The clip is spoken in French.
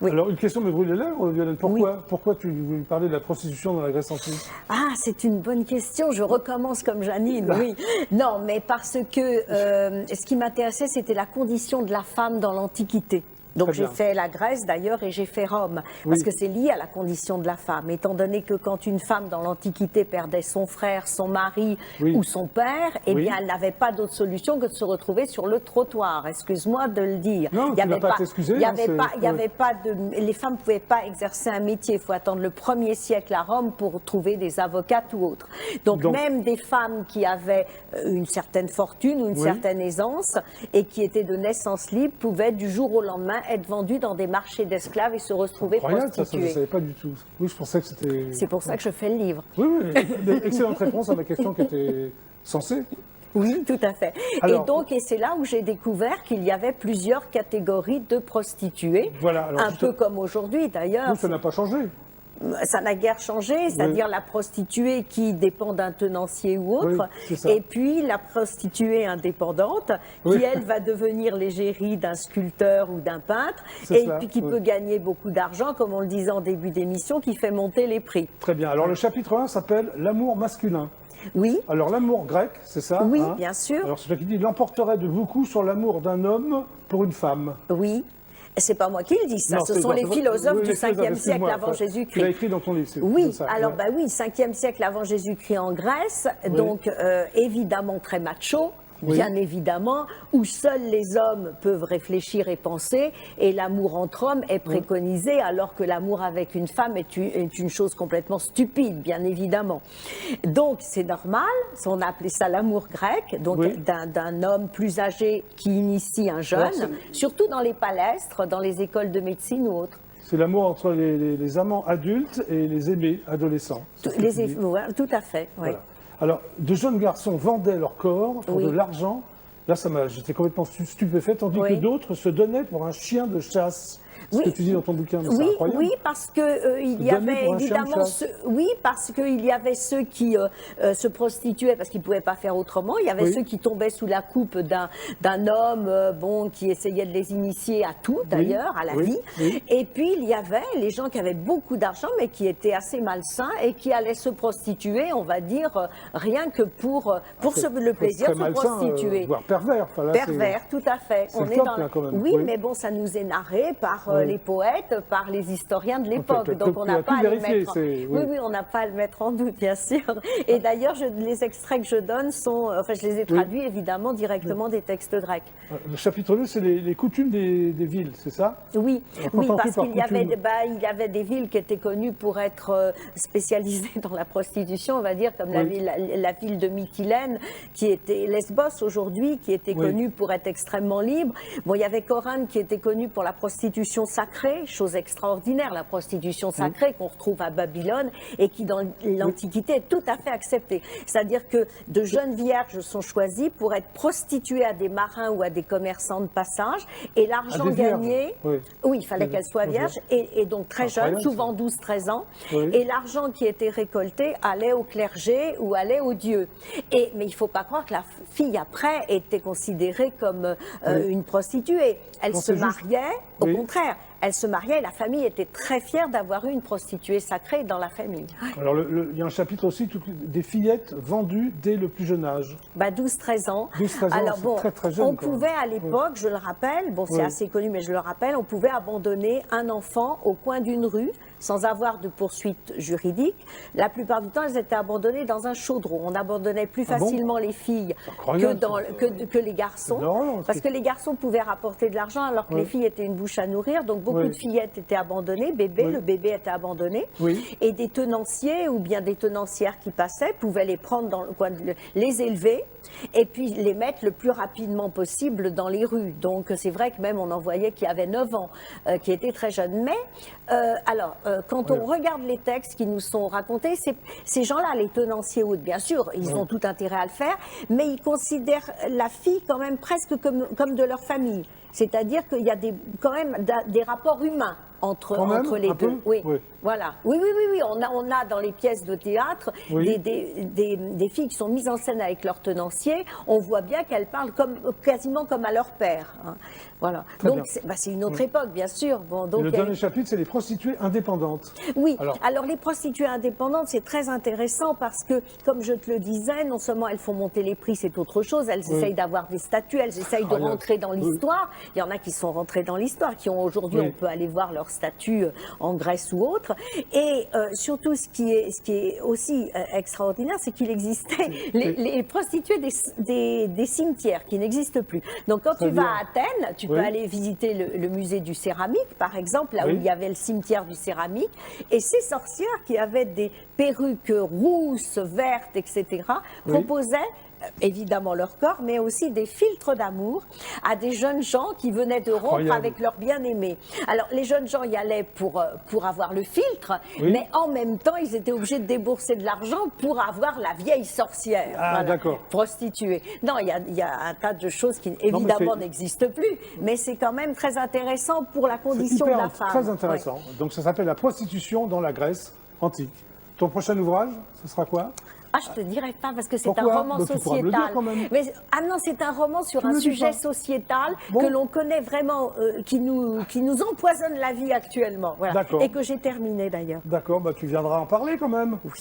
Oui. Alors, une question me brûle les lèvres, Violaine. Pourquoi tu voulais parler de la prostitution dans la Grèce antique? Ah, c'est une bonne question. Je recommence comme Janine, oui. Non, mais parce que ce qui m'intéressait, c'était la condition de la femme dans l'Antiquité. Donc j'ai fait la Grèce d'ailleurs et j'ai fait Rome, parce que c'est lié à la condition de la femme, étant donné que quand une femme dans l'Antiquité perdait son frère, son mari ou son père, eh bien elle n'avait pas d'autre solution que de se retrouver sur le trottoir, excuse-moi de le dire. Non, tu n'as pas à t'excuser. Les femmes ne pouvaient pas exercer un métier, il faut attendre le 1er siècle à Rome pour trouver des avocates ou autres. Donc même des femmes qui avaient une certaine fortune ou une certaine aisance et qui étaient de naissance libre pouvaient du jour au lendemain être vendues dans des marchés d'esclaves et se retrouver prostituées. Ça, je ne savais pas du tout. Oui, je pensais que c'était... C'est pour ça que je fais le livre. Oui, excellente réponse à ma question qui était censée. Oui, tout à fait. Alors, et c'est là où j'ai découvert qu'il y avait plusieurs catégories de prostituées, un peu comme aujourd'hui d'ailleurs. Oui, ça n'a pas changé. Ça n'a guère changé, c'est-à-dire la prostituée qui dépend d'un tenancier ou autre, et puis la prostituée indépendante qui, elle, va devenir l'égérie d'un sculpteur ou d'un peintre, et puis qui peut gagner beaucoup d'argent, comme on le disait en début d'émission, qui fait monter les prix. Très bien. Alors le chapitre 1 s'appelle « L'amour masculin ». Oui. Alors l'amour grec, c'est ça? Oui, bien sûr. Alors c'est ce qui dit « l'emporterait de beaucoup sur l'amour d'un homme pour une femme ». Oui. C'est pas moi qui le dis, ça. Ce sont les philosophes du 5e siècle avant Jésus-Christ. Tu l'as écrit dans ton livre. Oui, alors 5e siècle avant Jésus-Christ en Grèce, donc évidemment très macho. Bien évidemment, où seuls les hommes peuvent réfléchir et penser, et l'amour entre hommes est préconisé, alors que l'amour avec une femme est une chose complètement stupide, bien évidemment. Donc c'est normal, on a appelé ça l'amour grec, donc d'un homme plus âgé qui initie un jeune, surtout dans les palestres, dans les écoles de médecine ou autres. C'est l'amour entre les amants adultes et les aimés adolescents. Tout à fait, oui. Voilà. Alors, de jeunes garçons vendaient leur corps pour de l'argent. Là, j'étais complètement stupéfait, tandis que d'autres se donnaient pour un chien de chasse. Ce que tu dis dans ton bouquin, c'est incroyable. Oui, parce que il y avait évidemment qu'il y avait ceux qui se prostituaient parce qu'ils ne pouvaient pas faire autrement. Il y avait ceux qui tombaient sous la coupe d'un homme qui essayait de les initier à tout, d'ailleurs, à la vie. Et puis il y avait les gens qui avaient beaucoup d'argent mais qui étaient assez malsains et qui allaient se prostituer, on va dire, rien que pour le plaisir de se prostituer. Voire pervers. Pervers, tout à fait. On est dans... quand même. Oui, mais bon, ça nous est narré par les poètes, par les historiens de l'époque. Donc on n'a pas à le mettre. On n'a pas à le mettre en doute, bien sûr. Et d'ailleurs, les extraits que je donne sont, je les ai traduits évidemment directement des textes grecs. Le chapitre 2, c'est les coutumes des villes, c'est ça? Oui, parce qu'il y avait des villes qui étaient connues pour être spécialisées dans la prostitution, on va dire, comme la ville de Mytilène, qui était Lesbos aujourd'hui, qui était connue pour être extrêmement libre. Bon, il y avait Corinthe qui était connue pour la prostitution sacrée, chose extraordinaire, la prostitution sacrée qu'on retrouve à Babylone et qui dans l'Antiquité est tout à fait acceptée. C'est-à-dire que de jeunes vierges sont choisies pour être prostituées à des marins ou à des commerçants de passage et l'argent gagné, il fallait qu'elles soient vierges et donc très jeunes, souvent 12-13 ans, et l'argent qui était récolté allait au clergé ou allait aux dieux. Mais il ne faut pas croire que la fille après était considérée comme une prostituée. Elle se mariait, au contraire, elle se mariait et la famille était très fière d'avoir eu une prostituée sacrée dans la famille. Alors, il y a un chapitre aussi des fillettes vendues dès le plus jeune âge. 12-13 ans. 12-13 ans, alors c'est très jeune. On pouvait à l'époque, je le rappelle, c'est assez connu mais je le rappelle, on pouvait abandonner un enfant au coin d'une rue sans avoir de poursuite juridique. La plupart du temps, elles étaient abandonnées dans un chaudron. On abandonnait plus facilement les filles que les garçons, parce que les garçons pouvaient rapporter de l'argent alors que les filles étaient une bouche à nourrir. Donc beaucoup de fillettes étaient abandonnées, le bébé était abandonné, et des tenanciers ou bien des tenancières qui passaient pouvaient les prendre dans le coin, les élever et puis les mettre le plus rapidement possible dans les rues. Donc c'est vrai que même on en voyait qui avaient 9 ans, qui étaient très jeunes. Mais quand on regarde les textes qui nous sont racontés, ces gens-là, les tenanciers ou bien sûr, ils ont tout intérêt à le faire, mais ils considèrent la fille quand même presque comme de leur famille. C'est-à-dire qu'il y a quand même des rapports humains. entre les deux. Oui. Oui. Voilà. Oui. On a dans les pièces de théâtre des filles qui sont mises en scène avec leur tenancier. On voit bien qu'elles parlent quasiment comme à leur père. Hein. Voilà. Donc c'est une autre époque, bien sûr. Bon, donc, le dernier chapitre, c'est les prostituées indépendantes. Oui. Alors les prostituées indépendantes, c'est très intéressant parce que, comme je te le disais, non seulement elles font monter les prix, c'est autre chose. Elles essayent d'avoir des statuts, elles essayent de rentrer dans l'histoire. Il y en a qui sont rentrés dans l'histoire, qui ont aujourd'hui, on peut aller voir leur statut en Grèce ou autre. Et surtout, ce qui est aussi extraordinaire, c'est qu'il existait les prostituées des cimetières qui n'existent plus. Donc quand tu vas à Athènes, tu peux aller visiter le musée du céramique, par exemple, là où il y avait le cimetière du céramique. Et ces sorcières qui avaient des perruques rousses, vertes, etc., proposaient évidemment leur corps, mais aussi des filtres d'amour à des jeunes gens qui venaient de rompre avec leur bien-aimé. Alors, les jeunes gens y allaient pour avoir le filtre, mais en même temps, ils étaient obligés de débourser de l'argent pour avoir la vieille sorcière. Ah, d'accord. Prostituée. Non, il y a un tas de choses qui, évidemment, n'existent plus, mais c'est quand même très intéressant pour la condition de la femme. Très intéressant. Donc, ça s'appelle la prostitution dans la Grèce antique. Ton prochain ouvrage, ce sera quoi ? Ah, je te dirais pas parce que c'est un roman sociétal. Mais non, c'est un roman sur un sujet sociétal que l'on connaît vraiment, qui nous empoisonne la vie actuellement. Voilà. Et que j'ai terminé d'ailleurs. D'accord, tu viendras en parler quand même. Oui.